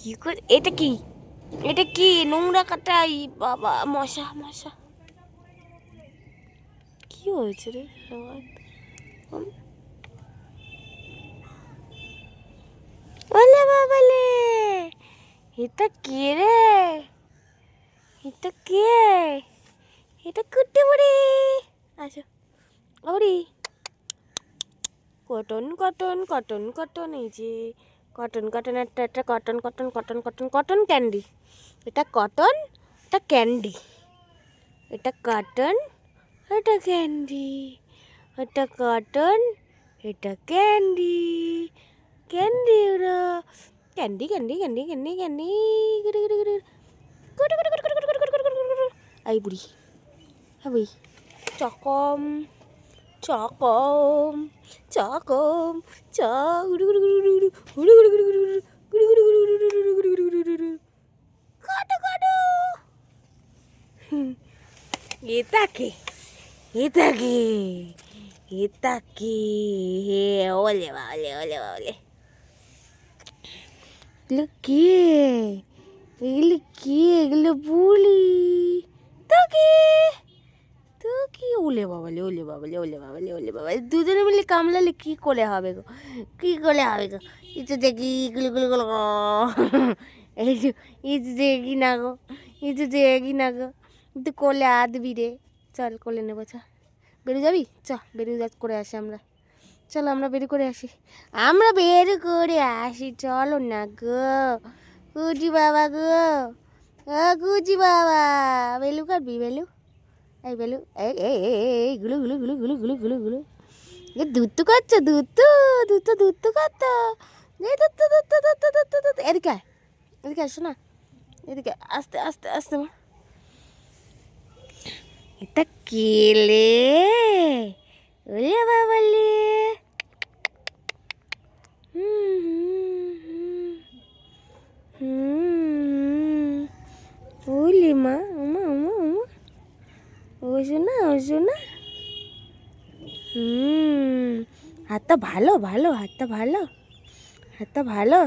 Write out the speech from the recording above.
কি করে এটা কি? এটা কি নোংরা কাটাই? বাবা মশা মশা, কি হয়েছে রে? ওলে বাবালে, এটা কে রে? এটা কে? এটা কুট্টে বুড়ি। আচ্ছা বুড়ি, কটন কটন কটন কটন, এই যে কটন কটন, একটা একটা cotton cotton cotton cotton cotton candy. এটা কটন, এটা ক্যান্ডি। এটা কটন, এটা ক্যান্ডি। এটা কটন, এটা ক্যান্ডি। ক্যান্ডি ওরা candy candy candy candy candy. I বুড়ি, হ্যাঁ বুড়ি, চকম চকম চকম চ গুড়ু গুড়ু গুড়ু গুড়ু গুড়ু গুড়ু গুড়ু গুড়ু গুড়ু গুড়ু গুড়ু গুড়ু গুড়ু গুড়ু গুড়ু কাটো কাটো। এটাকে এটাকে এটাকে ওলে বালে ওলে বালে, এগুলো কে? এগুলো কে? এগুলো বুলি তাকে তো কি? ওলে বাবালে ওলে বাবালে ওলে বাবালে ওলে বাবালে, দুজনে মিলে কামলালে কি করে হবে গো? কি করে হবে গো? একটু দেখি গুলো গুলো গুলো, একটু একটু দেখি না গো, একটু দেখি না গো। তুই কোলে আদবি রে, চল কোলে নেবো। চ বেরু যাবি? চ বেরু করে আসি আমরা। চলো আমরা বের করে আসি, আমরা বের করে আসি, চলো না গো কুচি বাবা গো। কুচি বাবা, বেলু কাটবি? বেলু, এই বেলু, এই গুলো গুলো গুলো গুলো গুলো গুলো গুলো, দুধ তো খাচ্ছ, দুধ তো দুধ তো দুধ তো খাচ্ছ, এদিকে আয়, এদিকে আসো না, এদিকে আস্তে আস্তে আস্তে। এটা কেলে ওলে বাবালে, ওলে মা, উমা উমা উমা, ওইসো না ওইসো না। হাতটা ভালো ভালো, হাতটা ভালো, হাতটা ভালো।